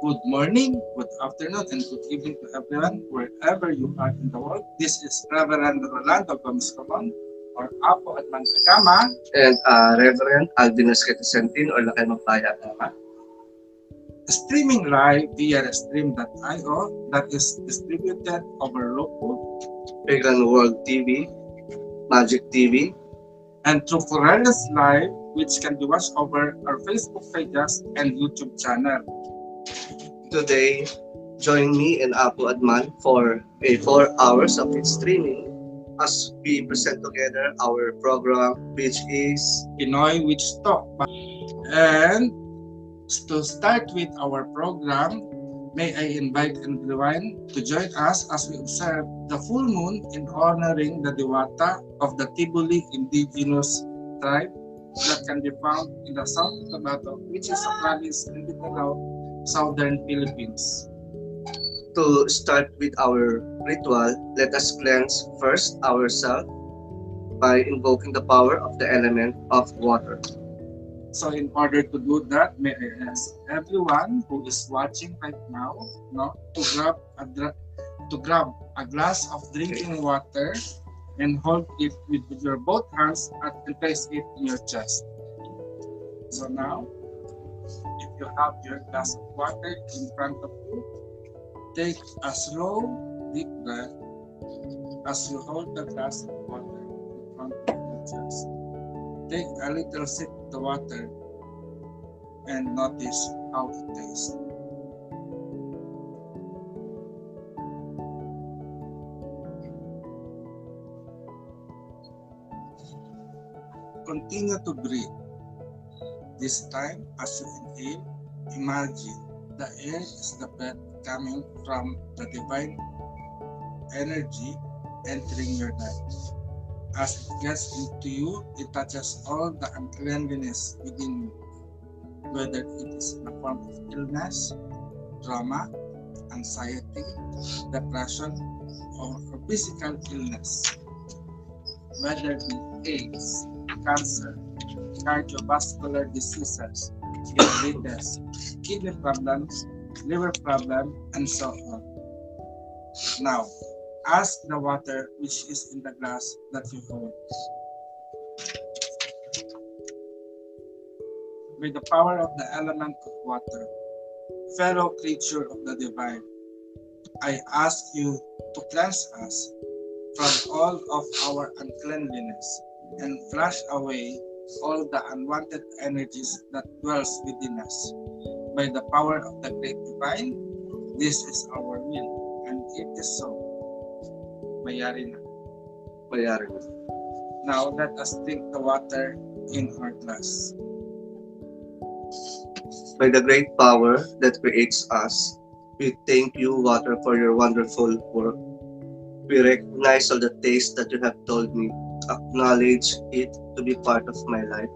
Good morning, good afternoon, and good evening to everyone, wherever you are in the world. This is Reverend Rolando Gomez Camon, or Apo at Managama, and Reverend Alvinus Ketisentin or Lakay Magpaya Ama. Streaming live via stream.io that is distributed over Roku, Pagan World TV, Magic TV, and through Corellius Live, which can be watched over our Facebook pages and YouTube channel. Today, join me and Apo Adman for a 4 hours of streaming as we present together our program, which is Pinoy Witch Talk. And to start with our program, may I invite everyone to join us as we observe the full moon in honoring the Diwata of the Tboli Indigenous tribe that can be found in the South Cotabato, which is a province in Mindanao, southern Philippines. To start with our ritual, let us cleanse first ourselves by invoking the power of the element of water. So in order to do that, may I ask everyone who is watching right now, to grab a glass of drinking water and hold it with your both hands and place it in your chest. So now, if you have your glass of water in front of you, take a slow, deep breath as you hold the glass of water in front of your chest. Take a little sip of the water and notice how it tastes. Continue to breathe. This time, as you inhale, imagine the air is the breath coming from the divine energy entering your life. As it gets into you, it touches all the uncleanliness within you, whether it is in the form of illness, trauma, anxiety, depression, or physical illness, whether it be AIDS, cancer, cardiovascular diseases, diabetes, kidney problems, liver problem, and so on. Now, ask the water which is in the glass that you hold. By the power of the element of water, fellow creature of the divine, I ask you to cleanse us from all of our uncleanliness and flush away all the unwanted energies that dwells within us. By the power of the great divine, this is our will, and it is so. Mayari na. Mayari na. Now let us drink the water in our glass. By the great power that creates us, we thank you, water, for your wonderful work. We recognize all the taste that you have told me, acknowledge it to be part of my life.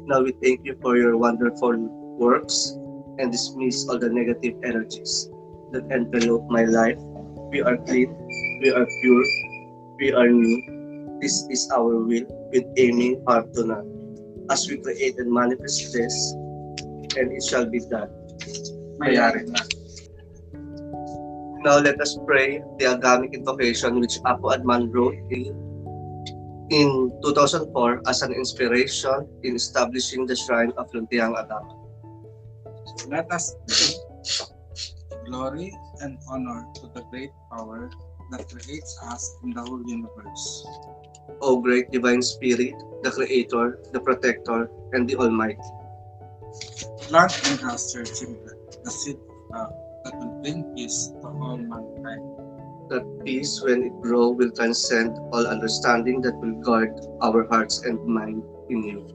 Now we thank you for your wonderful works and dismiss all the negative energies that envelope my life. We are clean, we are pure, we are new. This is our will with aiming heart to none. As we create and manifest this, and it shall be done. Mayari na. Now let us pray the Agamic invocation which Apo Adman wrote in 2004 as an inspiration in establishing the shrine of Luntiang Agama. Let us give glory and honor to the great power that creates us in the whole universe. O great divine spirit, the creator, the protector, and the almighty. Plant in us your children, the seed of love that will bring peace to all mankind. That peace, when it grows, will transcend all understanding that will guard our hearts and mind in you.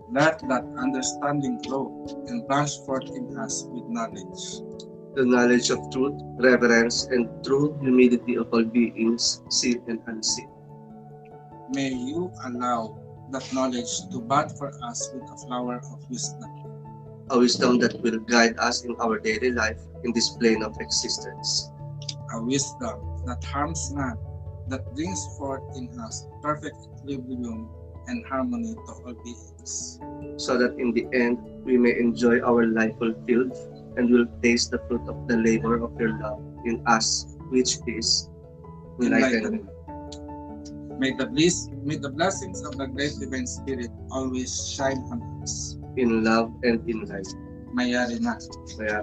Let that understanding grow and branch forth in us with knowledge. The knowledge of truth, reverence, and true humility of all beings, seen and unseen. May you allow that knowledge to bud for us with a flower of wisdom. A wisdom that will guide us in our daily life in this plane of existence. A wisdom that harms none, that brings forth in us perfect equilibrium and harmony to all beings. So that in the end, we may enjoy our life fulfilled and will taste the fruit of the labor of your love in us, which is enlightenment. May the blessings of the great divine spirit always shine on us. In love and in light. Mayari na. Kaya,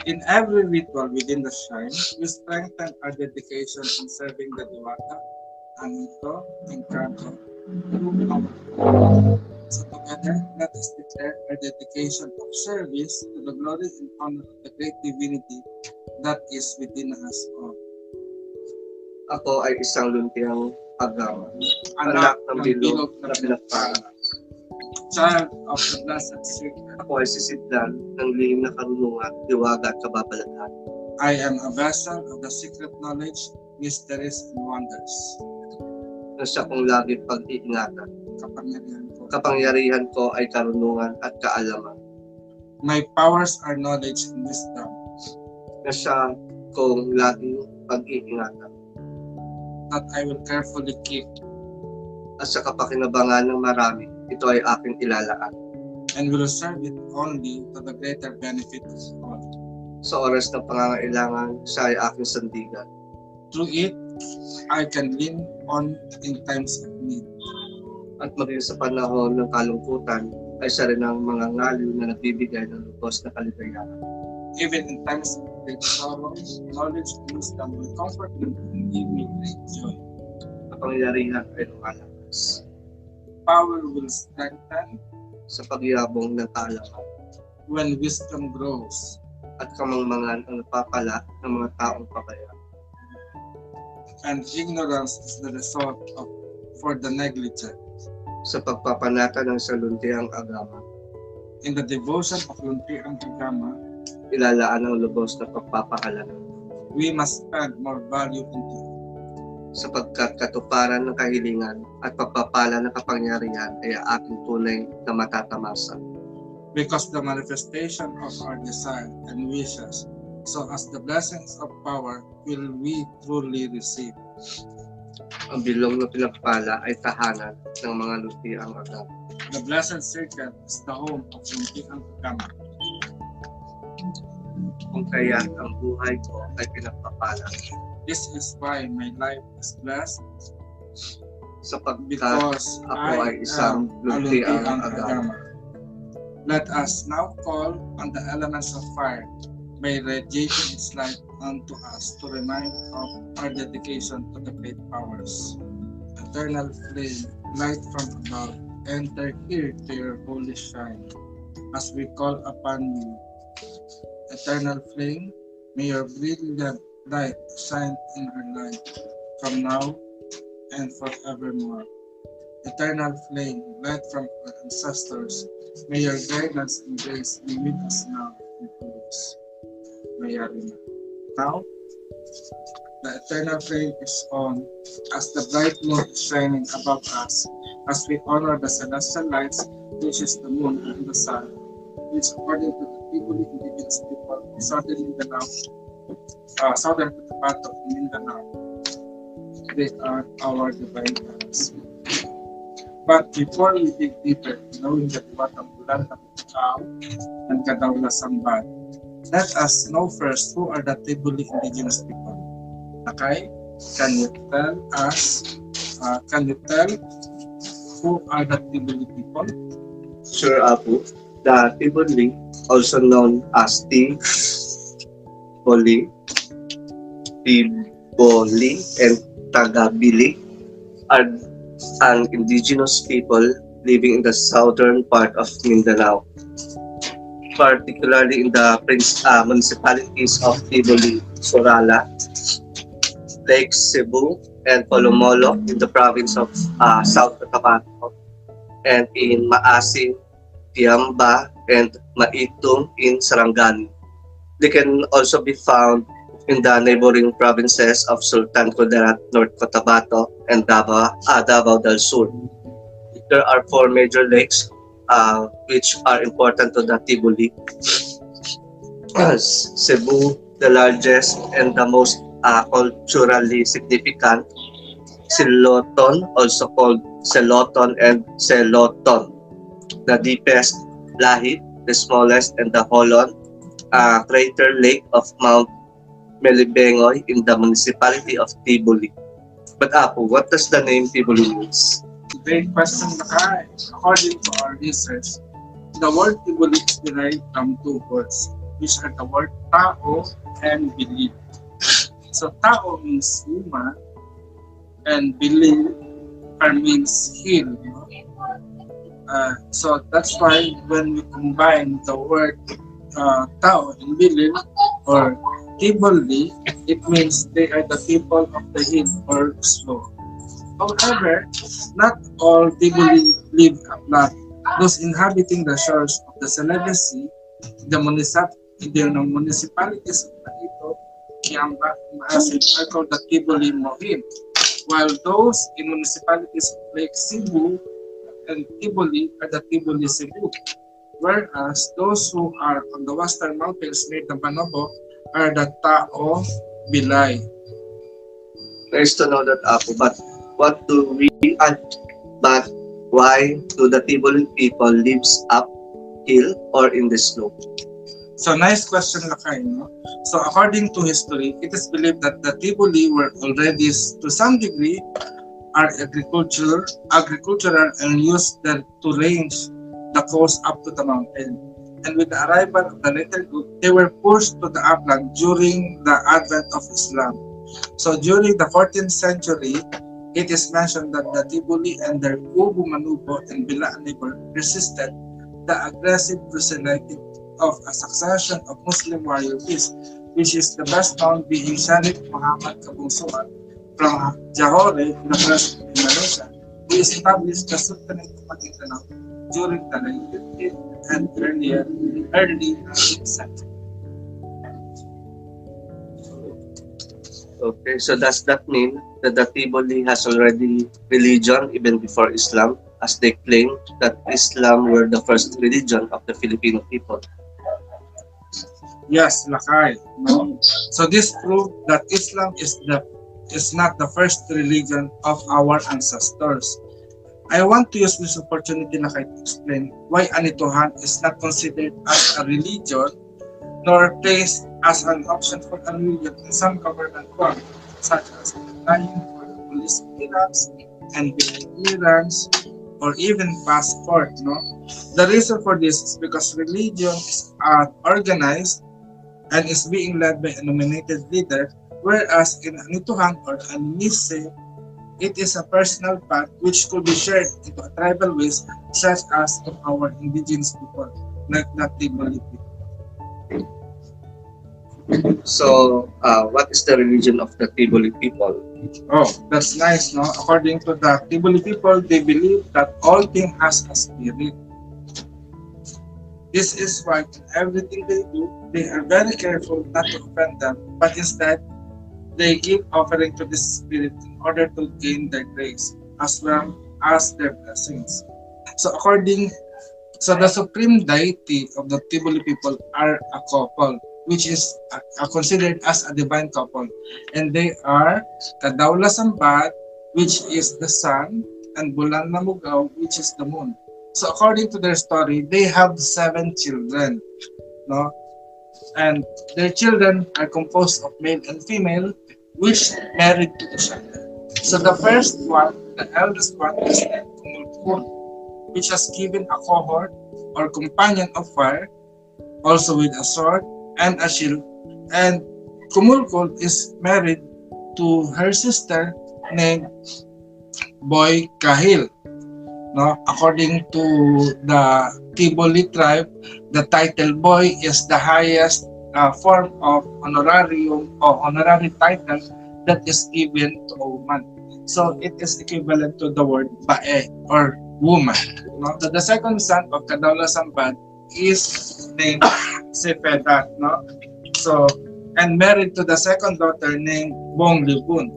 In every ritual within the shrine, we strengthen our dedication in serving the Diwata, Anito, and Kanto. So together, let us declare our dedication of service to the glory and honor of the great divinity that is within us all. ako ay isang luntiang agama, Anak anak ng ng bilog bilog na na pinagpala. pinagpala. Child of the Blessed Secret, Ako ay sisidlan ng lihim na karunungan, diwaga at kababalaghan. I am a vessel of the secret knowledge, mysteries, and wonders. Na siya kong lagi pag-iingatan. Kapangyarihan ko. Kapangyarihan ko ay karunungan at kaalaman. My powers are knowledge and wisdom. Na siya kong lagi pag-iingatan. That I will carefully keep, At sa kapakinabangan ng marami, ito ay aking ilalaan. and will serve it only to the greater benefit of all. Sa oras ng pangangailangan, siya ay aking sandigan. Through it, I can lean on in times of need. At maging sa panahon ng kalungkutan, ay siya rin ang mga ngaliw na nagbibigay ng lubos na kaligayahan. Even in times of great sorrow, knowledge and wisdom will comfort me and give me great joy. Kapangyarihan ay lumalakas. Power will strengthen Sa pagyabong ng kaalaman when wisdom grows, at kamangmangan ang napapala ng mga taong pabaya. and ignorance is the result of for the negligent. Sa pagpapanata ng saluntiang agama, In the devotion of Luntiang Agama, ilalaan ang lubos na pagpapahalaga. we must spend more value into it, Sapagkat katuparan ng kahilingan at pagpapala ng kapangyarihan ay ating tunay na matatamasa. because the manifestation of our desire and wishes, so as the blessings of power will we truly receive. Ang bilog na pinagpala ay tahanan ng mga luntiang agama. The blessed circle is the home of Luntiang Agama. Kung kaya ang buhay ko ay pinagpapala, This is why my life is blessed, sapagkat because ako ay I isang am a luntiang Luntiang agama. Agama. Let us now call on the elements of fire by radiating its light unto us to remind of our dedication to the great powers. Eternal flame, light from above, enter here to your holy shrine as we call upon you. Eternal flame, may your brilliant light shine in our life from now and forevermore. Eternal flame, light from our ancestors, may your guidance and grace be with us now and always. Mayari na. Now, the eternal flame is on as the bright moon is shining above us as we honor the celestial lights, which is the moon and the sun, which according to the Tboli Indigenous people of Southern Mindanao, Southern Cotabato in Mindanao, they are our divine parents. But before we dig deeper, knowing that Diwatang Bulan ng Busaw and Kadawlasang Bad, let us know first who are the Tboli Indigenous people. Okay? Can you tell who are the Tboli people? Sure, Abu. The Tboli, also known as Tboli, and Tagabili, are an indigenous people living in the southern part of Mindanao, particularly in the municipalities of Tboli, Sorala, Lake Cebu, and Polomolo in the province of South Cotabato, and in Maasin, Tiamba, and Maitung in Sarangani. They can also be found in the neighboring provinces of Sultan Kudarat, North Cotabato, and Davao del Sur. There are 4 major lakes which are important to the Tboli. Cebu, the largest and the most culturally significant. Siloton, also called Seloton and Seloton. The deepest, Lahit, the smallest, and the Holon. crater lake of Mount Melibengoy in the municipality of Tboli. But Apo, what does the name Tboli means? Great question, Lakay. According to our research, the word Tboli is derived from two words, which are the word tao and Bilil. So tao means human and Bilil means hill. So that's why when we combine the word Tao and Bilil or Tiboli, it means they are the people of the hill or slow. However, not all Tiboli live upland. Those inhabiting the shores of the Celebes Sea, the municipalities of Manito, Kiamba, and Maasin are called the Tiboli Mohim, while those in municipalities of Lake Cebu and Tiboli are the Tiboli Cebu, whereas those who are on the western mountains near the Banobo are the Tao Bilay. Nice to know that, Apo. But what do we but why do the Tiboli people lives uphill or in the slope? So nice question, Lakay. No? So according to history, it is believed that the Tiboli were already, to some degree, are agricultural and used them to range the coast up to the mountain. And with the arrival of the later group, they were pushed to the upland during the advent of Islam. So during the 14th century, it is mentioned that the Tiboli and their Ubu Manubo and Bila neighbor resisted the aggressive proselyting of a succession of Muslim warrior chiefs, which is the best known being Sharif Muhammad Kabungsuan from Johore in the present Malaysia, who established the Sultanate of Mindanao during the 19th and early 19th century. Okay, so does that mean that the Tiboli has already religion even before Islam, as they claim that Islam were the first religion of the Filipino people? Yes, Lakay. No? So this proved that Islam is not the first religion of our ancestors. I want to use this opportunity, Lakay, to explain why Anituhan is not considered as a religion nor placed as an option for a religion in some government forms, such as applying for police clearance and clearance or even passport. No, the reason for this is because religion is organized and is being led by a nominated leader, whereas in Anituhan or Anise, it is a personal path which could be shared into a tribal ways, such as of our indigenous people, like the Tboli people. So, what is the religion of the Tiboli people? Oh, that's nice, no? According to the Tboli people, they believe that all things has a spirit. This is why in everything they do, they are very careful not to offend them, but instead, they give offering to this spirit in order to gain their grace, as well as their blessings. So so the supreme deity of the Tboli people are a couple, which is considered as a divine couple. And they are Kadaula Sambat, which is the sun, and Bulan Namugaw, which is the moon. So according to their story, they have 7 children. No? And their children are composed of male and female, which married to each other. So the first one, the eldest one, is named Kumulkul, which has given a cohort or companion of fire, also with a sword and a shield. And Kumulkul is married to her sister named Boy Kahil. No, according to the Tboli tribe, the title boy is the highest form of honorarium or honorary title that is given to a woman. So it is equivalent to the word bae or woman. No? The second son of Kadaula Sambat is named Sepedat. No? So, and married to the second daughter named Bong Libun.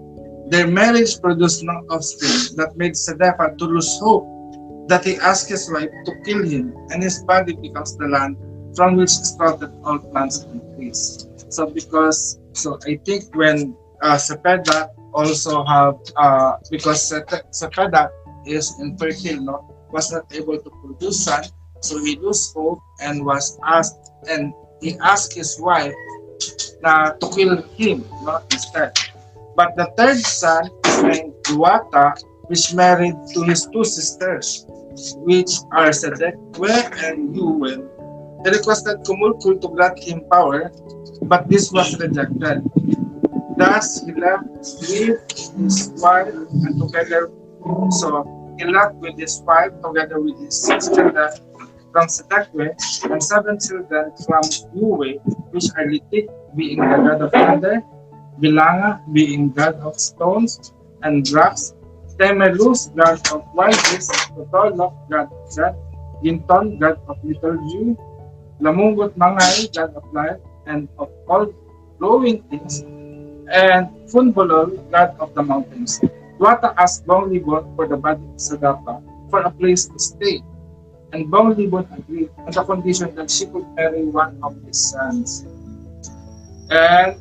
Their marriage produced no offspring that made Sedefa to lose hope that he asked his wife to kill him, and his body becomes the land from which sprouted all plants and trees. So I think when Sepeda also have because Sepeda is infertile, no, was not able to produce son, so he lost hope and was asked, and he asked his wife to kill him, not instead. But the third son is named Duwata, which married to his two sisters, which are Sedekwe and Yuwel. He requested Kumulkul to grant him power, but this was rejected. Thus, he left with his wife and together. So he left with his wife together with his six children from Sedekwe and seven children from Yuwe, which are Litik, being the god of thunder, Bilanga, being god of stones and rocks, Temelus, god of wildness, Totolok, god of death, Ginton, god of liturgy, Lamungut Mangay, god of life and of all glowing things, and Funbolol, god of the mountains. Tuata asked Bonglibot for the body of Sadapa for a place to stay, and Bonglibot agreed on the condition that she could marry one of his sons. And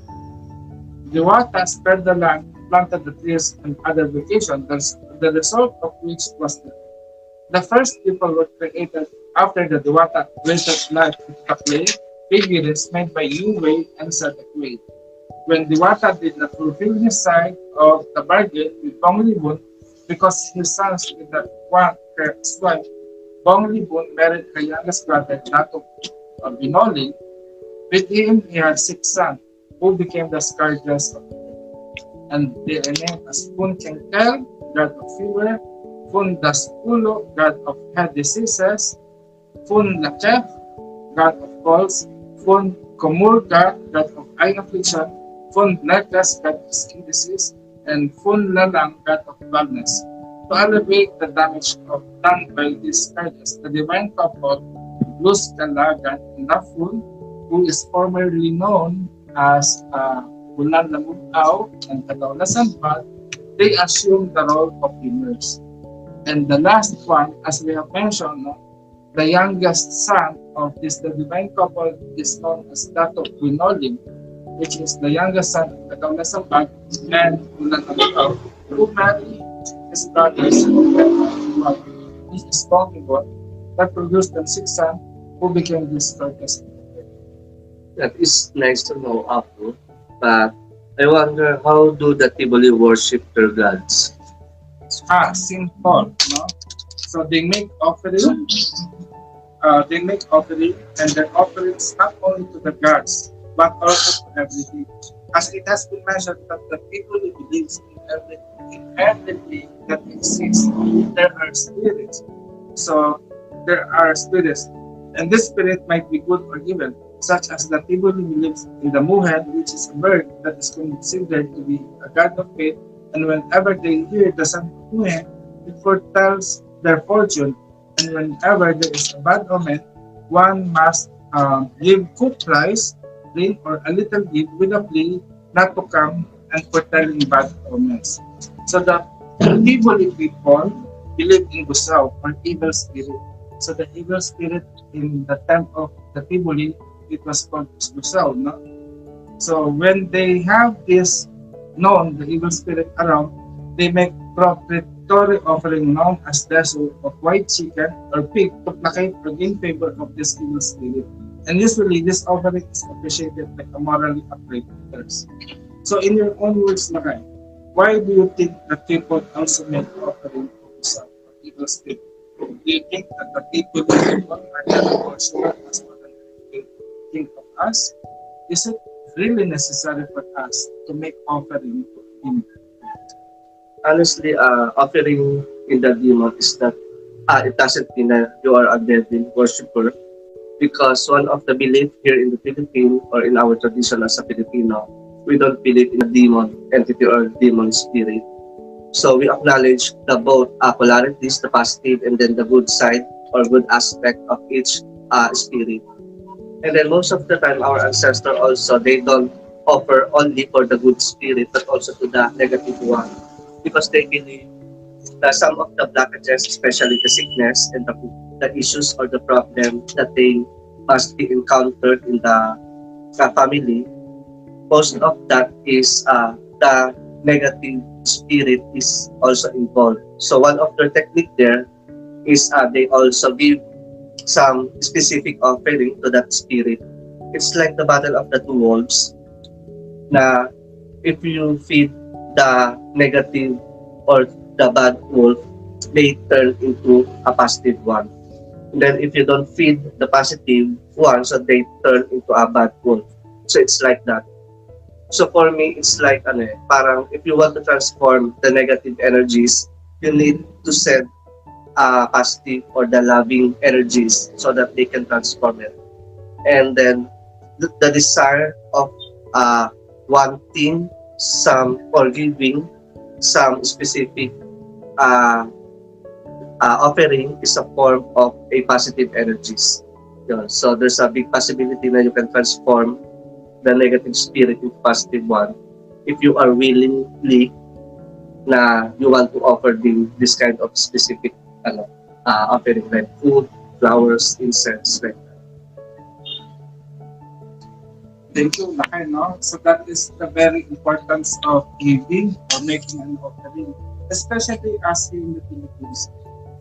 Diwata spared the land, planted the trees and other vegetation, the result of which was that the first people were created after the Diwata wasted life into the clay figures made by Yue and Sadekwe. When Diwata did not fulfill his side of the bargain with Bonglibun because his sons did not want her as wife, Bonglibun married her youngest brother, Dato Binoli. With him, he had six sons, who became the scourges of the earth. And they are named as Fun Kenkel, god of fever, Fun Daspulo, god of head diseases, Fun Lakef, god of colds, Fun Komurga, god of eye affliction, Fun Blackness, god of skin disease, and Fun Lalang, god of baldness. To alleviate the damage done by these scourges, the divine couple, Luz Kalagan and Nafun, who is formerly known as Bulan Lamugao and Katawlasan Bad, they assume the role of healers. And the last one, as we have mentioned, no, the youngest son of the divine couple is known as Dato Winolim, which is the youngest son of Katawlasan Bad and Bulan Lamugao, who married his brothers and this is Pokemon that produced them six sons who became these scourges. That is nice to know, Apo. But I wonder, how do the Tboli worship their gods? Simple, no? So they make offering, and their offerings not only to the gods, but also to everything. As it has been mentioned that the people who believes in everything that exists, there are spirits. So there are spirits, and this spirit might be good or evil, such as the Tboli believes in the Muhen, which is a bird that is considered to be a god of faith, and whenever they hear the sound of Muhen, it foretells their fortune, and whenever there is a bad omen, one must give cook rice, rain, or a little gift with a plea not to come and foretelling bad omens. So the Tboli people believe in Busaw, or evil spirit. So the evil spirit in the time of the Tboli, it was called Busaw, no? So when they have this known, the evil spirit around, they make propitiatory offering known as desu of white chicken or pig to placate or gain favor of this evil spirit. And usually this offering is appreciated by the morally upright others. So in your own words, Lakay, why do you think that people also make offering to Busaw or evil spirit? Do you think that the people are not worshipers as what they think of us? Is it really necessary for us to make offering to him? Honestly, offering in the demon is that it doesn't mean that you are a devil worshiper, because one of the belief here in the Philippines or in our tradition as a Filipino, we don't believe in a demon entity or demon spirit. So we acknowledge the both polarities, the positive and then the good side or good aspect of each spirit. And then most of the time, our ancestors also, they don't offer only for the good spirit, but also to the negative one, because they believe that some of the blockages, especially the sickness and the issues or the problem that they must be encountered in the family, most of that is the negative spirit is also involved. So one of the technique there is they also give some specific offering to that spirit. It's like the battle of the two wolves na if you feed the negative or the bad wolf, they turn into a positive one. And then if you don't feed the positive one, so they turn into a bad wolf. So it's like that. So for me, it's like ano eh, parang if you want to transform the negative energies, you need to send positive or the loving energies so that they can transform it. And then the desire of uh, wanting some or giving some specific uh, offering is a form of a positive energies. Yun. So there's a big possibility that you can transform the negative spirit into positive one if you are willingly na you want to offer this kind of specific ano, offering like food, flowers, incense, like Thank you, Lakay, no? So that is the very importance of giving or making an offering, especially us here in the Philippines.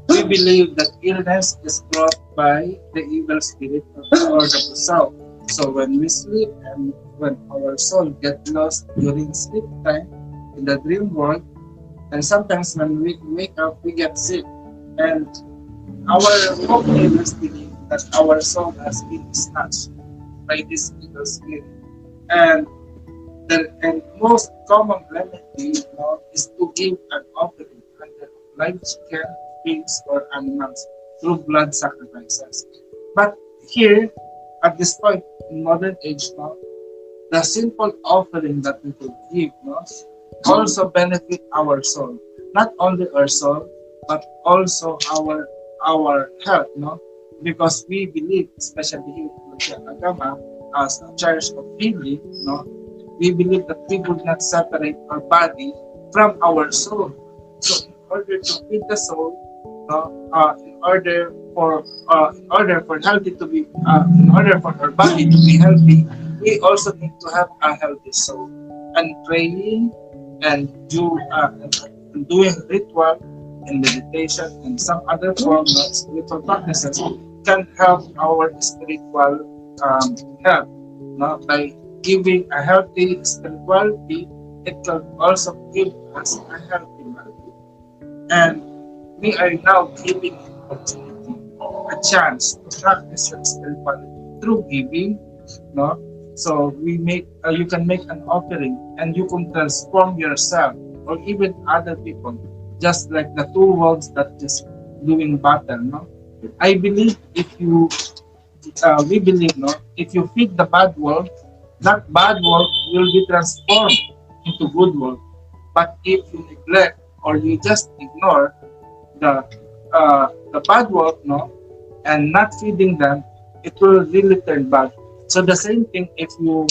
We believe that illness is brought by the evil spirit or the Busaw. So when we sleep and when our soul get lost during sleep time in the dream world, and sometimes when we wake up, we get sick. And our folk healers believe that our soul has been snatched by this evil spirit. And and most common remedy, is to give an offering under live chicken, pigs, or animals through blood sacrifices. But here, at this point in modern age, the simple offering that we could give, also benefit our soul. Not only our soul, but also our health, because we believe, especially here in Agama, as a church of healing, we believe that we would not separate our body from our soul. So in order to feed the soul, in order for healthy to be in order for our body to be healthy, we also need to have a healthy soul. And praying and doing ritual and meditation and some other form of spiritual practices can help our spiritual health. By giving a healthy spirituality, it can also give us a healthy body. And we are now giving opportunity, a chance to practice your spirituality through giving. No? So you can make an offering and you can transform yourself or even other people, just like the two worlds that just doing battle. I believe we believe, if you feed the bad world, that bad world will be transformed into good world. But if you neglect or you just ignore the the bad world, and not feeding them, it will really turn bad. So the same thing if you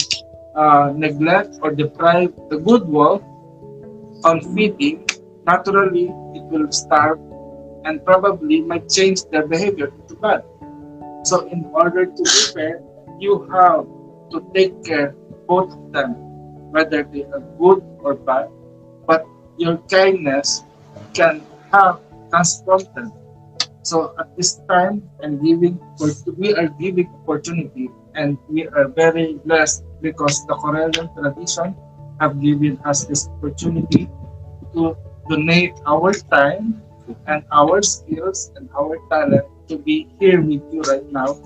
neglect or deprive the good world on feeding, naturally it will starve and probably might change their behavior to bad. So in order to be fair, you have to take care of both of them, whether they are good or bad. But your kindness can have transform them. So at this time, we are giving opportunity, and we are very blessed because the Corellian tradition have given us this opportunity to donate our time and our skills and our talent to be here with you right now.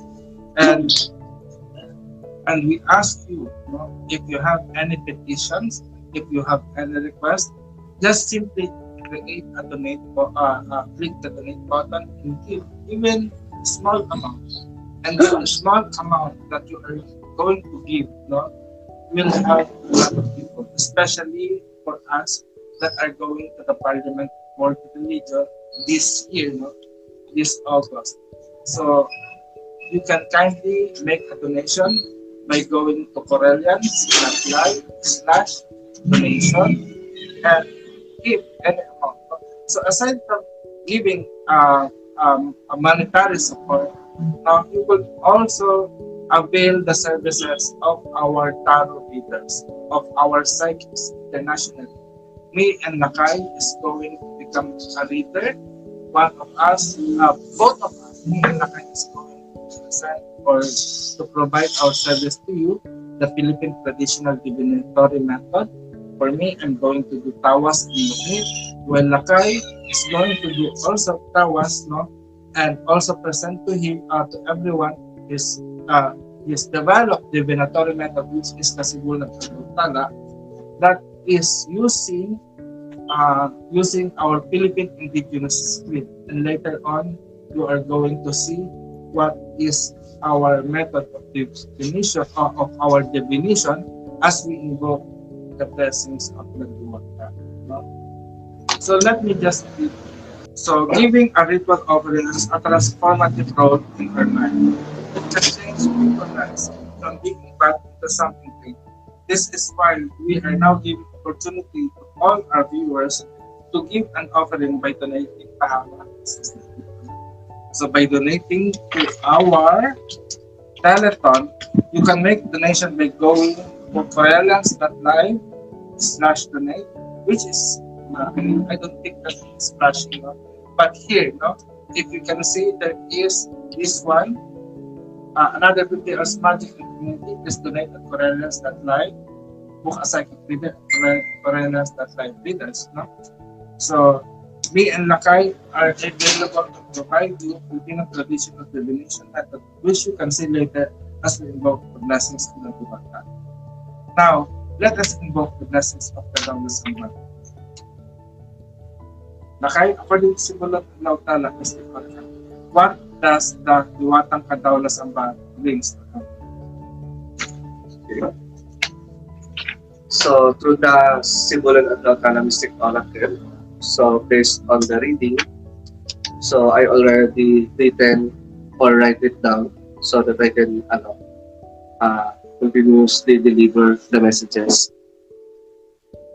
And we ask you, if you have any petitions, if you have any requests, just simply create a click the donate button and give even small amount. And the small amount that you are going to give, will help a lot of people, especially for us that are going to the Parliament for Religion this year, this August. So you can kindly make a donation by going to Corellians.live/donation and give any amount. So aside from giving a monetary support, you could also avail the services of our tarot readers, of our psychics internationally. Me and Nakai is going to become a reader. One of us, both of us, me and Nakai is going represent or to provide our service to you, the Philippine traditional divinatory method. For me, I'm going to do tawas in Luknit, while Lakay is going to do also tawas, no, and also present to him, to everyone, his his developed divinatory method, which is Kasibulan Tala, that is using our Philippine Indigenous script. And later on, you are going to see what is our method of definition of our divination as we invoke the blessings of the Duwaka. No? So let me just read. So giving a ritual offering has a transformative role in our life. It can change people's lives from being bad into something great. This is why we are now giving opportunity to all our viewers to give an offering by donating pahawa. So by donating to our Teleton, you can make donation by going to corellians.live/donate, which is, I don't think that is flashing up. But here, no, if you can see, there is this one. Another 50 hours magic in community is donate at corellians.live. Book a psychic reader at corellians.live readers. No? So, me and Lakay are available to provide you Filipino traditional divination method, which you can see later as we invoke the blessings of the Duwaka. Now, let us invoke the blessings of the Daulas Amban. Lakay, according to Sibulat ng Lautala, what does the Diwatang Kadaulas Amban brings to us? So, through the Sibulan at Lautala Mystic Oracle, so based on the reading, so I already written or write it down so that I can continuously deliver the messages.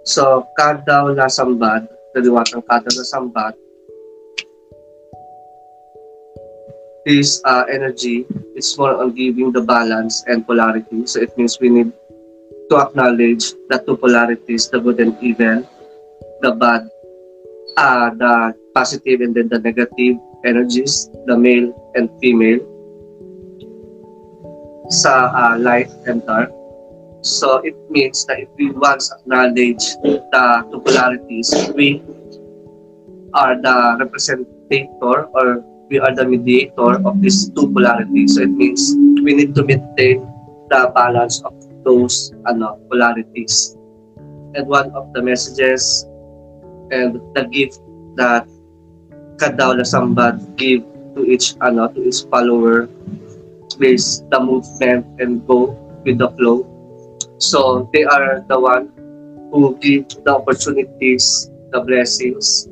So, Kadaw na Sambad, the Diwatang Kadaw na Sambad, this energy is more on giving the balance and polarity. So it means we need to acknowledge the two polarities, the good and evil, the bad, the positive and then the negative energies, the male and female, sa light and dark. So it means that if we once acknowledge the two polarities, we are the representator or we are the mediator of these two polarities. So it means we need to maintain the balance of those polarities. And one of the messages and the gift that Kadaw na Sambad give to each follower is the movement and go with the flow. So they are the one who give the opportunities, the blessings,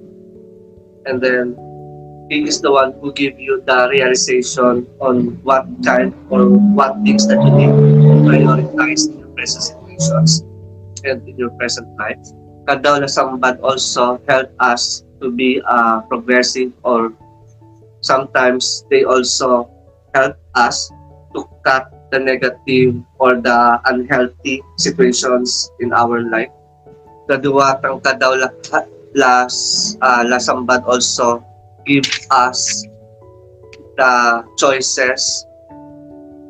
and then he is the one who give you the realization on what kind or what things that you need to prioritize in your present situations and in your present life. Kadaw na Sambad also help us to be progressive, or sometimes they also help us to cut the negative or the unhealthy situations in our life. The Diwatang Kadaw la Sambad also give us the choices.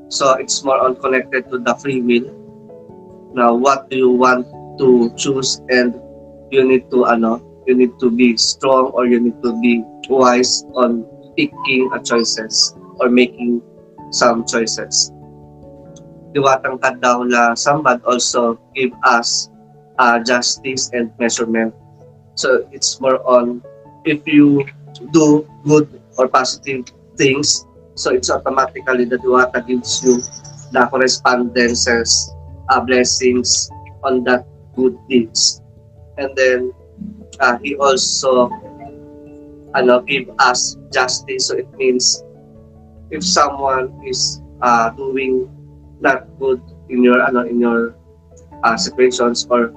So it's more on connected to the free will. Now, what do you want to choose, and you need to be strong, or you need to be wise on picking a choices or making some choices. Diwatang Kadaw la Sambad also give us justice and measurement. So it's more on if you do good or positive things, so it's automatically the Diwata gives you the correspondences, blessings on that good deeds. And then he also give us justice. So it means if someone is doing not good in your situations, or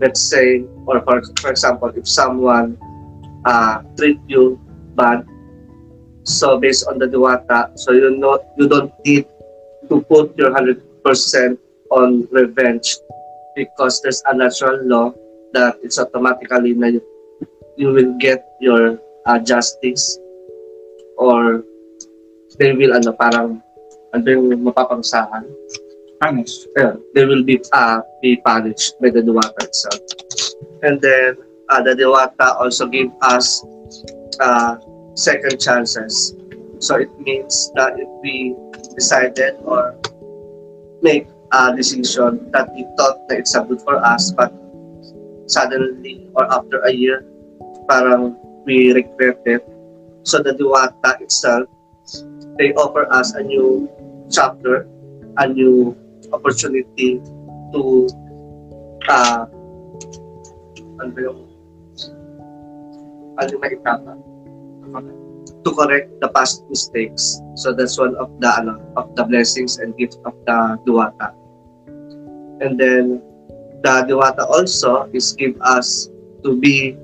let's say, or for example, if someone treat you bad, so based on the Diwata, so you don't need to put your 100% on revenge, because there's a natural law that it's automatically you will get your justice, or they will parang ano yung mapaparusahan. Punish. They will be punished by the Diwata itself. And then the Diwata also give us uh, second chances. So it means that if we decided or make a decision that we thought that it's good for us, but suddenly or after a year, parang we regret it. So the Diwata itself, they offer us a new chapter, a new opportunity to uh, ano ba yung, ano yung maitama? To correct the past mistakes. So that's one of the blessings and gifts of the Diwata. And then the Diwata also is give us to be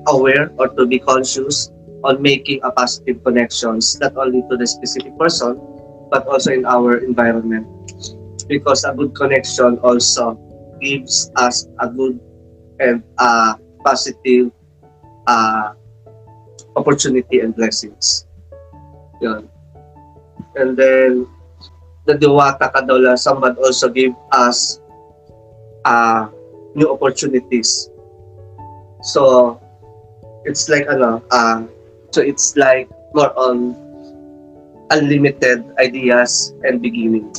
aware or to be conscious on making a positive connections not only to the specific person but also in our environment, because a good connection also gives us a good and positive uh, opportunity and blessings. Yun. And then the Diwata Kadalasan but also give us uh, new opportunities. So it's like so it's like more on unlimited ideas and beginning.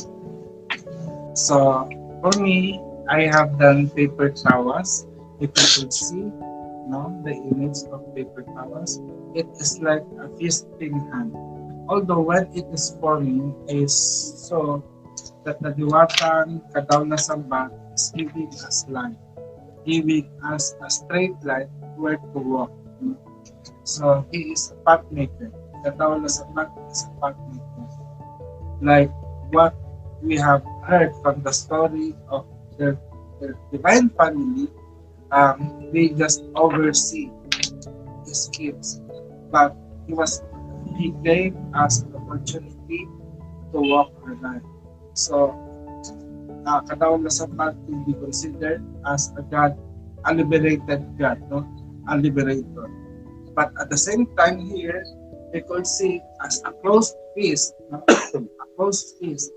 So for me, I have done paper towers. If you could see, the image of paper towers, it is like a feasting hand. Although when it is forming, is so that the Diwatang Kadawna Samba is giving us light, giving us a straight line where to walk. So he is a path maker. Kadawna Samba is a path maker. Like what we have heard from the story of their divine family, they just oversee his kids, but he gave us an opportunity to walk our life. So, Kadaon Lasapat will be considered as a God, a liberated God, no? A liberator. But at the same time here, we could see as a closed fist, no? A closed fist.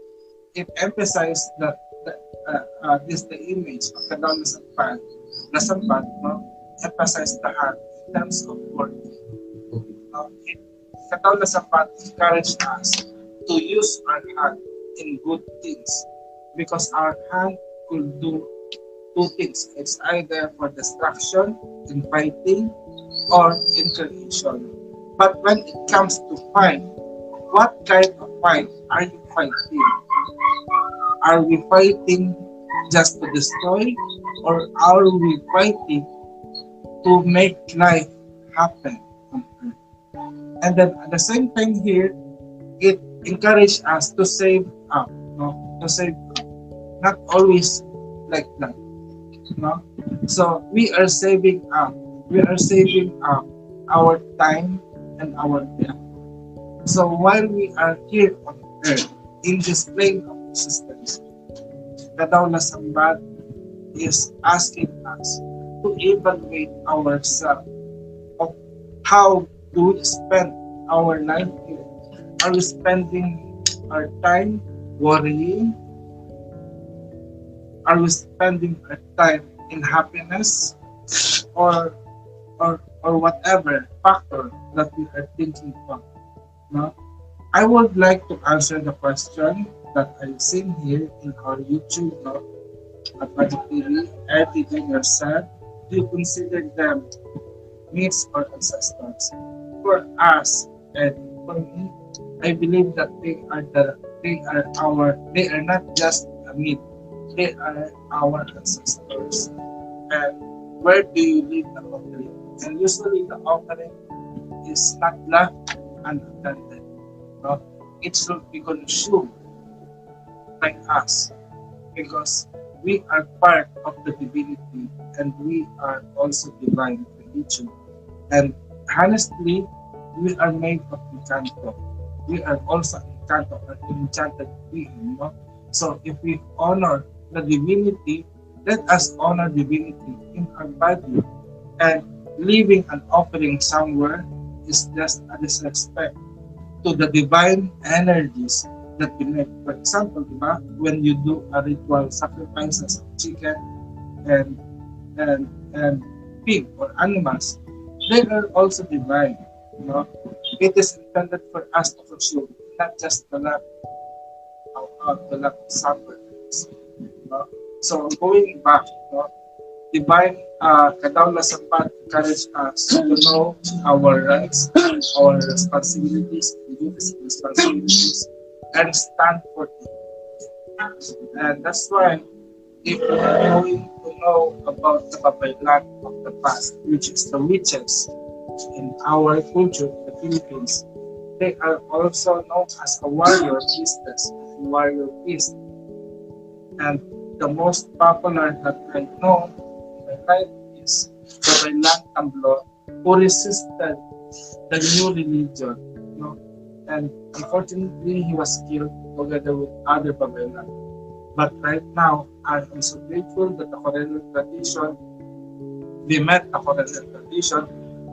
It emphasized that this the image of Kadaon Lasapat, no? Emphasized the heart in terms of working. Kadaon Lasapat encouraged us to use our hand in good things, because our hand could do two things. It's either for destruction, in fighting, or in creation. But when it comes to fight, what kind of fight are you fighting? Are we fighting just to destroy, or are we fighting to make life happen on earth? And then at the same time here, it encourage us to save up, no? To save up. Not always like that, no? So we are saving up. We are saving up our time and our effort. So while we are here on earth, in this plane of existence, the Dawla Sambat is asking us to evaluate ourselves of how do we spend our life here. Are we spending our time worrying? Are we spending our time in happiness, or whatever factor that we are thinking of? No? I would like to answer the question that I've seen here in our YouTube, no? At TV, said, do you consider them myths or ancestors? For us and for me, I believe that they are not just a myth, they are our ancestors. And where do you leave the offering? And usually the offering is not left unattended. No? It should be consumed by us, because we are part of the divinity and we are also divine creature. And honestly, we are made of encanto. We are also encanto, an enchanted being. No? So if we honor the divinity, let us honor divinity in our body. And leaving an offering somewhere is just a disrespect. to the divine energies that we make. For example, diba, when you do a ritual sacrifices of chicken and and and pig or animals, they are also divine. You know, it is intended for us to consume, not just the lack of sacrifice. You know? So going back, you know, divine Kadaula Sampat encourage us to know our rights, our responsibilities, duties and responsibilities, and stand for it. And that's why if we are going to know about the Babaylan of the past, which is the witches in our culture, the Philippines, they are also known as a warrior priestess, warrior priest. And the most popular that I know in my life is Babaylan Tamblo, who resisted the new religion. You know? And unfortunately, he was killed together with other Babaylan. But right now, I am so grateful that the Corellian tradition, we met a Corellian tradition,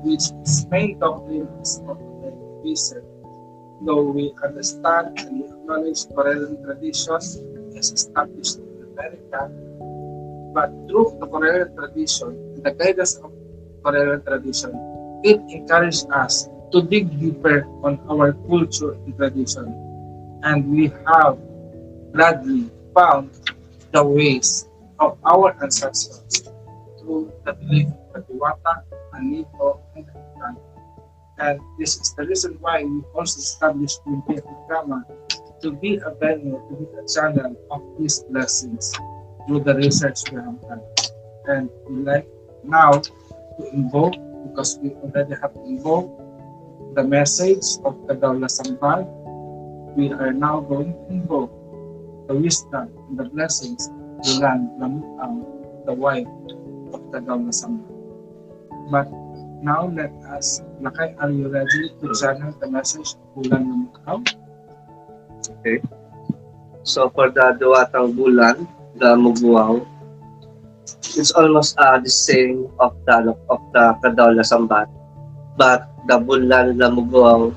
which its main doctrine is of peace. Though we understand and we acknowledge Corellian tradition is established in America, but through the Corellian tradition and the guidance of Corellian tradition, it encouraged us to dig deeper on our culture and tradition. And we have gladly found the ways of our ancestors through the belief of the Diwata, Anito, and the Ikan. And this is the reason why we also established the Programa to be a venue, to be a channel of these blessings through the research we have done. And we like now to invoke, because we already have invoked the message of the Daula Sambal, we are now going to invoke the wisdom and the blessings to land Lamutang, the wife of the Daula Sambal. But now let us, Lakay, are you ready to channel the message of Bulan Lamutang? Okay. So for the Duwatang Bulan, the Mubuaw, it's almost the same of the Kadaula Sambat, but the Bulan the Mubuaw,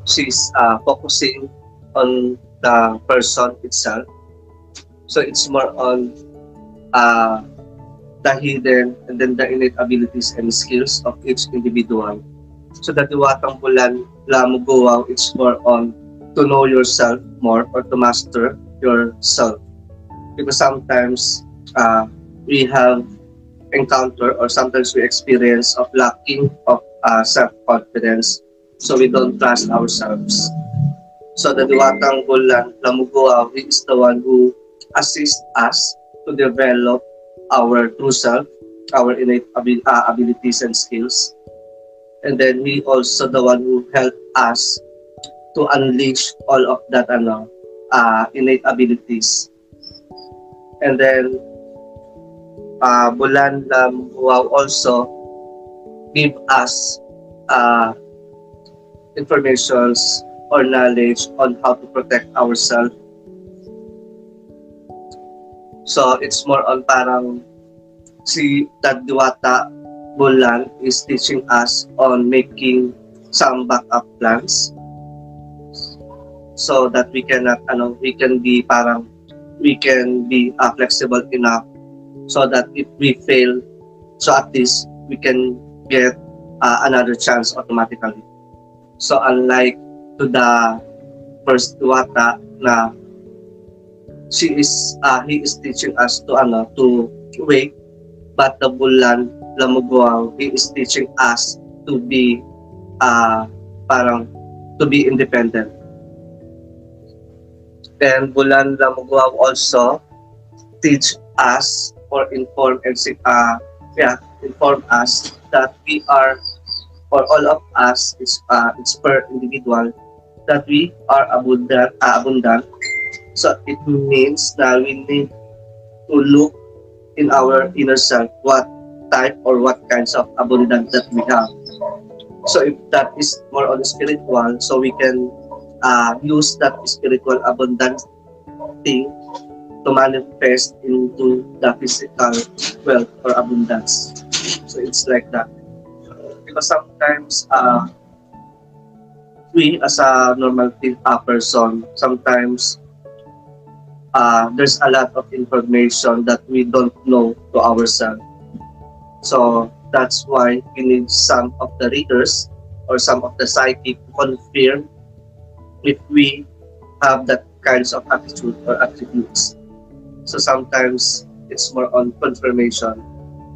she's focusing on the person itself. So it's more on uh, the hidden and then the innate abilities and skills of each individual. So the Diwatang Bulan Lamuguaw, it's more on to know yourself more or to master yourself. Because sometimes we have encounter or sometimes we experience of lacking of self-confidence, so we don't trust ourselves. So the Diwatang Bulan Lamuguaw, he is the one who assists us to develop our true self, our innate abilities and skills. And then he also the one who helped us to unleash all of that innate abilities. And then Bulan Lamuguaw also give us uh, informations or knowledge on how to protect ourselves. So it's more on parang si that Diwata Bulan is teaching us on making some backup plans so that we cannot we can be flexible enough so that if we fail, so at least we can get another chance automatically. So unlike to the first Diwata na he is teaching us to wait, but the Bulan Lamuguaw, he is teaching us to be parang to be independent. And Bulan Lamuguaw also teach us or inform us that we are, or all of us is it's per individual, that we are abundant. So it means that we need to look in our inner self what type or what kinds of abundance that we have. So if that is more on spiritual, so we can use that spiritual abundance thing to manifest into the physical wealth or abundance. So it's like that. Because sometimes we as a normal person, sometimes there's a lot of information that we don't know to ourselves. So that's why we need some of the readers or some of the psychic to confirm if we have that kinds of attitude or attributes. So sometimes it's more on confirmation.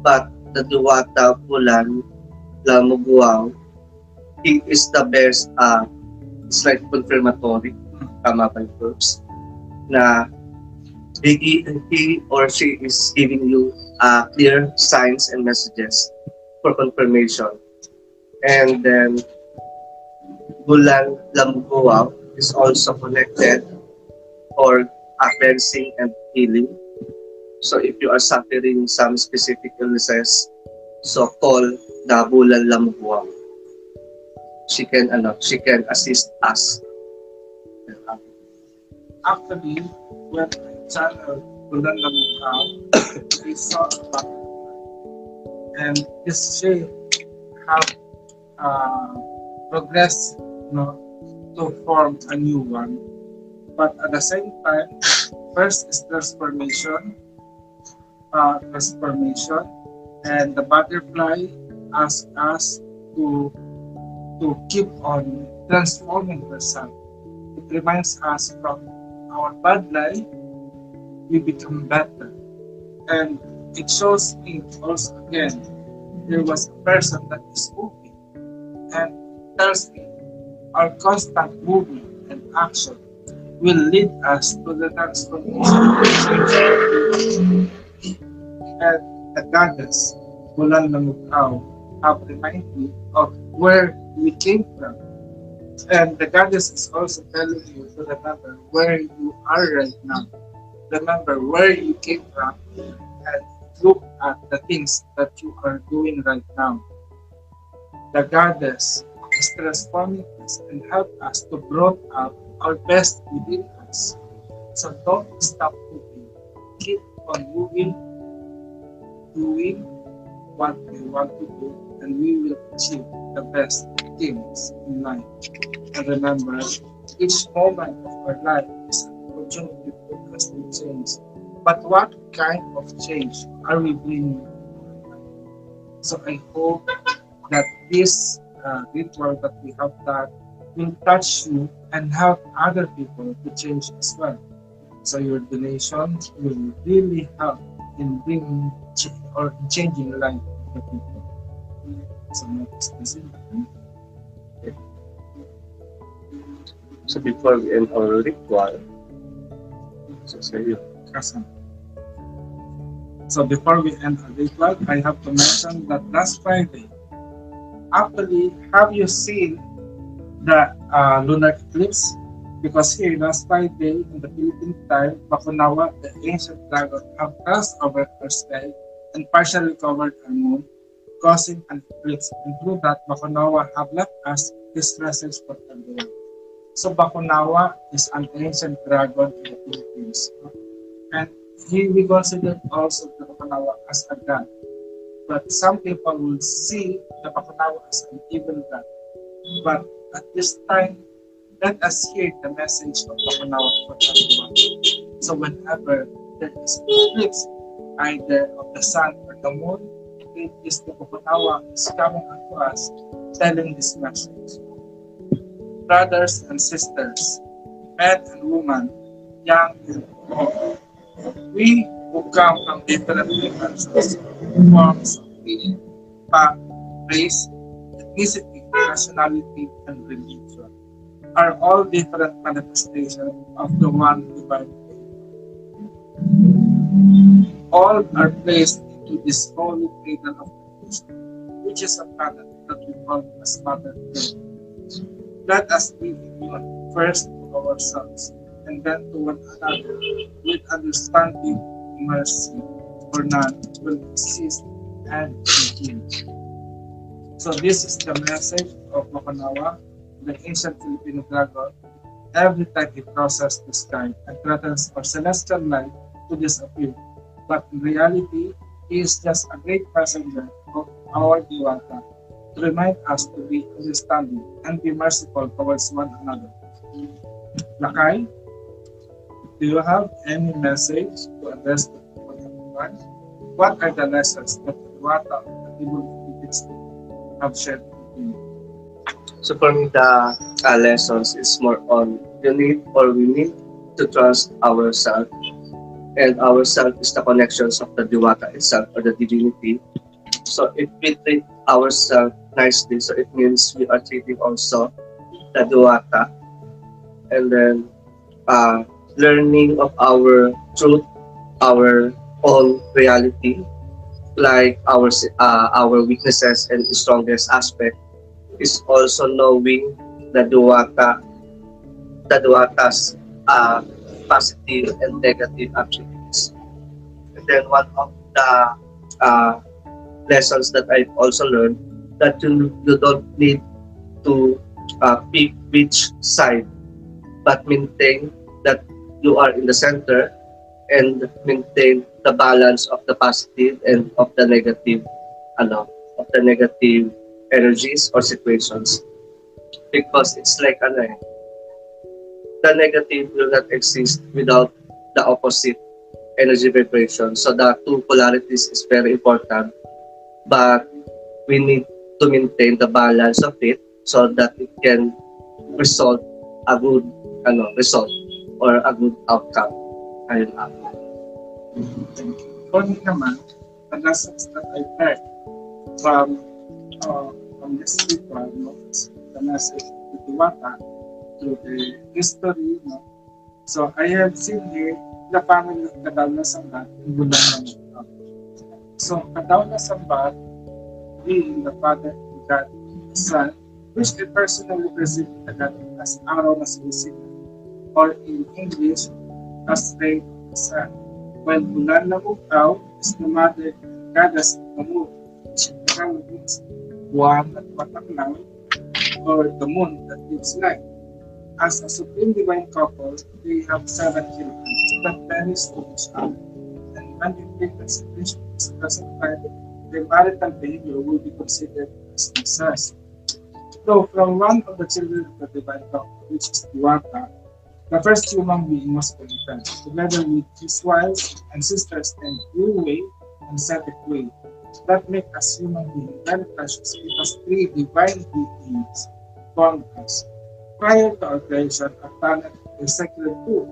But the Duwata Bulan Lamuguao, he is the best, it's like confirmatory, tama ba yung verbs, na he or she is giving you clear signs and messages for confirmation. And then Bulan Lamuguao is also connected or cleansing and healing. So if you are suffering some specific illnesses, so call the Bulan Lamuguao. She can assist us. Actually, when I channeled Bulan Lamukhaw, I saw a butterfly. And this shape have progressed, to form a new one. But at the same time, first is transformation, and the butterfly asks us to keep on transforming herself. It reminds us from our bad life, we become better. And it shows me also again, there was a person that is moving and tells me our constant movement and action will lead us to the transformation. And the goddess, Bulan Lamukhaw, have reminded me of where we came from. And the goddess is also telling you to remember where you are right now. Remember where you came from and look at the things that you are doing right now. The goddess is transforming us and help us to bring out our best within us. So don't stop moving. Keep on moving, doing what we want to do, and we will achieve the best things in life. And remember, each moment of our life is an opportunity for us to change. But what kind of change are we bringing? So I hope that this ritual that we have done will touch you and help other people to change as well. So your donation will really help in bringing or changing the life of the people. So next is So before we end our ritual, so say you. So before we end our ritual, I have to mention that last Friday, actually, have you seen the lunar eclipse? Because here last Friday in the Philippine time, Bakunawa, the ancient dragon, have crossed over our sky and partially covered our moon, causing an eclipse. And through that, Bakunawa have left us this message for everyone. So Bakunawa is an ancient dragon in the Philippines. And we consider also the Bakunawa as a god. But some people will see the Bakunawa as an evil god. But at this time, let us hear the message of Bakunawa for everyone. So whenever there is an eclipse, either of the sun or the moon, it is the Bakunawa is coming unto us, telling this message. Brothers and sisters, men and women, young and old, we who come from different differences, forms of being, fact, race, ethnicity, nationality, and religion, are all different manifestations of the one divine faith. All are placed into this holy cradle of creation, which is a planet that we call as Mother Earth. Let us be immune first to ourselves and then to one another with understanding and mercy, for none will exist and begin. So this is the message of Bakunawa, the ancient Filipino dragon. Every time he crosses the sky and threatens our celestial light to disappear. But in reality, he is just a great passenger of our Diwata. to remind us to be understanding and be merciful towards one another. Lakay, do you have any message to address to everyone? What are the lessons that the Wata of the Tboli Indigenous have shared with you? So for me, the lessons is more on we need to trust ourselves, and ourself is the connections of the Diwata itself or the divinity. So if we treat ourselves nicely, so it means we are treating also the Diwata, and then uh, learning of our truth, our own reality, like our weaknesses and strongest aspect is also knowing the Duwata, the Duwata's positive and negative attributes. And then one of the uh, lessons that I've also learned that you don't need to pick which side, but maintain that you are in the center and maintain the balance of the positive and of the negative, ano, of the negative energies or situations, because it's like the negative will not exist without the opposite energy vibration. So the two polarities is very important, but we need to maintain the balance of it so that it can result a good result or a good outcome. Ayun lang. Thank you. For me naman, the lessons that I heard from from this ritual, the message to Diwata, to the history, So I have seen here the family of Kadaw na Sambat in Bulan. So Kadaw na Sambat being the father of God, the son, which they personally present the God as araw na sinisip, or in English, as rain of the sun. While Bulan na Mugtaw is the mother goddess of the moon, which means one at Pataklang, or the moon that gives light. As a supreme divine couple, they have 7 children that varies to each other. And when you take the situation is present time, their marital behavior will be considered as incest. So, from one of the children of the divine couple, which is Diwata, the first human being was created, together with his wives and sisters named Uwei and Setekwe. That make us human beings very precious because 3 divine beings formed us. Prior to our creation, our planet is sacred too,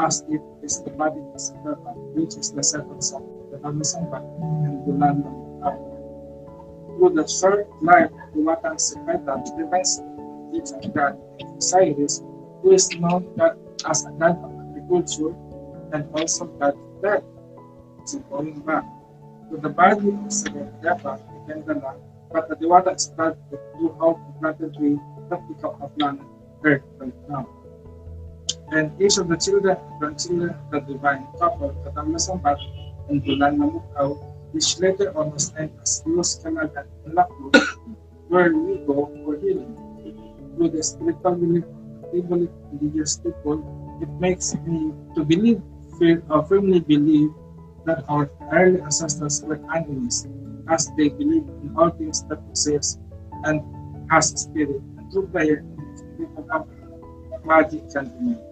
as it is the body of Sagrada, which is the second son of the Namasambat and Bulan ng Mugtaw. Through the short life of the Watang Sagrada, the divine spirit of God Osiris, who is known as a god of agriculture and also god of death. So going back to the body of Sagrada, again the land, but the Diwata is God that blew out the planted tree that become a planet Earth right now. And each of the children and grandchildren of the divine couple, Katama Sambat and Bulan na Mugtaw, which later on was named as Luz Kalagan and Laklo, where we go for healing. Through the spiritual belief of the Tboli Indigenous people, it makes me to firmly believe that our early ancestors were animals, as they believed in all things that exist and has spirit, and through prayer magic can be made.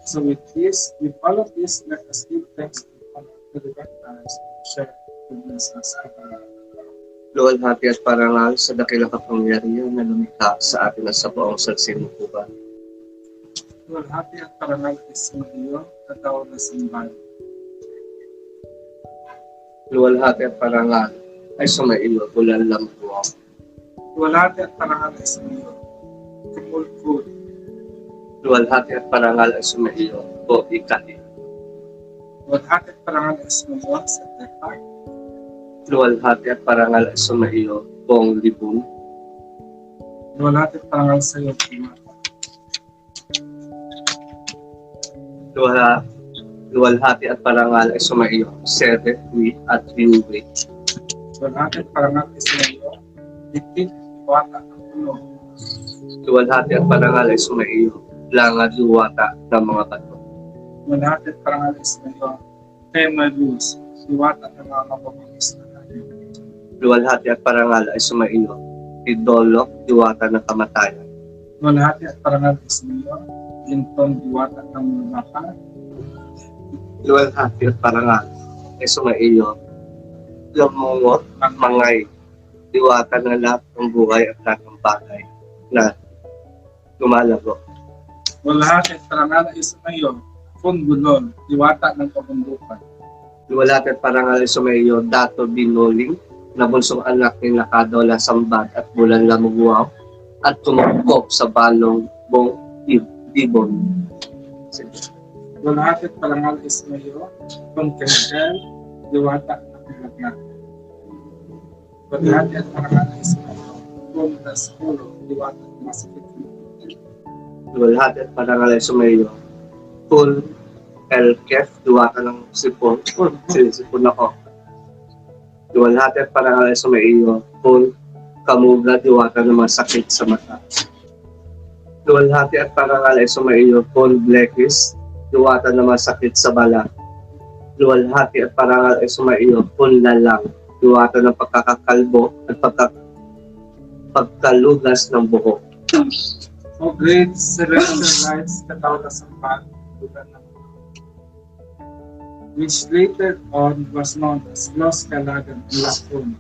So with all of this, let us give thanks to the divine parents and share goodness as our Luwalhati at parangal sa dakilang kapangyarihan na lumikha sa atin at sa buong salsimukuban. Luwalhati at parangal is Mario, Kadaw na Sambahan. Luwalhati at parangal ay sumaiyo, bulan lang buwang. Luwalhati at parangal is Mario, Kumulkul. Luwalhati at parangal ay sumaiyo, po ikati. Luwalhati at parangal is Mario, sa Tepa. Luwalhati at parangal ay sumaiyo, buong libong. Luwalhati at parangal sa iyo, Kumata. Luwalhati at parangal ay sumaiyo, Sede, Wi at Yuwe. Luwalhati at parangal is Mario, Dikit, Wata, at Puno. Luwalhati at parangal ay sumaiyo, Langad Luwata ng mga bato. Luwalhati at parangal is Mario, Tema Luz, Luwata ng mga mapapangis na tayo. Luwalhati at parangal ay sumaiyo, idolo, diwata ng kamatayan. Walhati at parangal is mayo, lintong diwata ng mga Luwalhati at parangal ay sumaiyo, lamungot at mangay, diwata ng lahat ng buhay at lahat ng bagay na lumalago. walhati at parangal is mayo, Bulol, diwata ng kabundukan. Luwalhati at parangal ay sumaiyo, dato binuling, na bunsong anak ni Nakadola Sambat at Bulan Lamugwaw at tumukop sa balong bong dibon. Walhati at parangal is mayo, Kengkel, diwata ng lagnat. Walhati at parangal is mayo, Taspulo, diwata ng masakit. Luwalhati at parangal ay sumaiyo, Kul Elkef, diwata ng sipon. Sipon ako. Luwalhati at parangal ay sumaiyo, Kul Kamuga, diwata ng masakit sa mata. Luwalhati at parangal ay sumaiyo, Kul Blekis, diwata ng masakit sa balat. Luwalhati at parangal ay sumaiyo, Kul Lalang, diwata ng pagkakakalbo at pagkalugas ng buhok. O great celestial lights, katawala sa bulan ng which later on was known as Los Calagan and Lacon.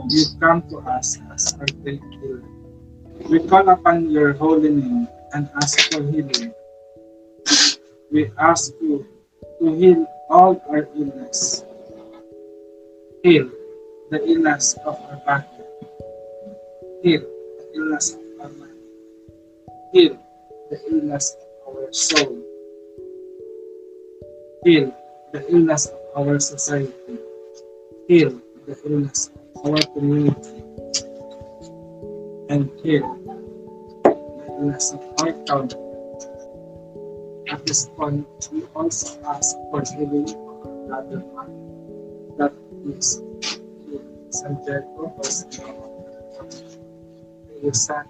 You come to us as our great healer. We call upon your holy name and ask for healing. We ask you to heal all our illness. Heal the illness of our body. Heal the illness of our mind. Heal the illness of our soul. Heal the illness of our society. Heal the illness of our community. And heal the illness of our country. At this point, we also ask for healing of our brother man, that is San Diego or you send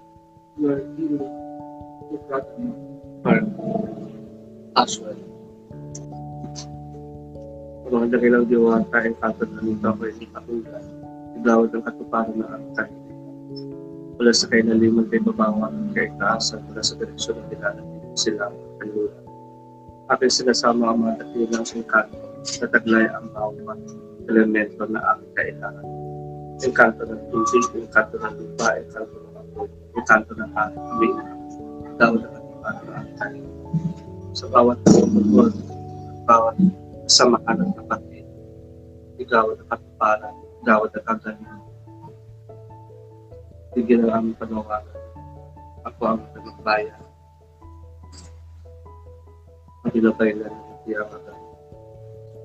your healing to brother man. As well. Mga dakilang diwata ay katod na nito ako ay ipatulan. Igawad ang katuparan na ang kahit. Mula sa kailaliman kay babawang kay taasan mula sa direksyon ng nilalagay sila ang kalulan. Aking sinasama ang mga dakilang engkanto na taglay ang bawat elemento na aking kailangan. Engkanto ng tubig, engkanto ng lupa, engkanto ng apoy, engkanto ng hangin, igawad ang katuparan na ang kahit. Sa bawat pagkakot, bawat samahan ng kapatid, igawad ang katuparan, igawad ang kagaling. Bigyan ng aming panawagan. Ako ang nagbayan. Matilabay na ng tiyamagan.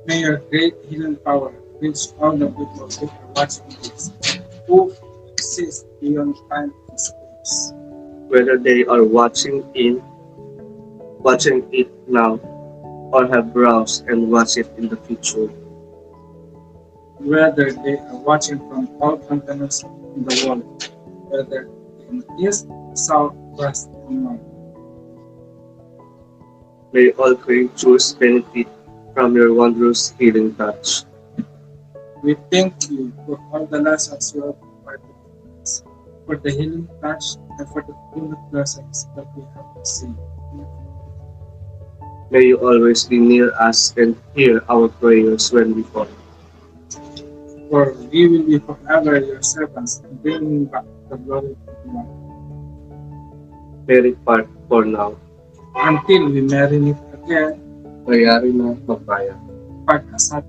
May your great healing power reach all the people who are watching this, who exist beyond time and space. Whether they are watching it now, or have browsed and watch it in the future. Whether they are watching from all continents in the world, whether in east, south, west, and north. May all creatures benefit from your wondrous healing touch. We thank you for all the lessons you have imparted to us, for the healing touch, and for the full blessings that we have received. May you always be near us and hear our prayers when we fall. For we will be forever your servants, bringing back the glory of God. Very part for now. Until we marry it again, Mayari na magbayan. pag-asat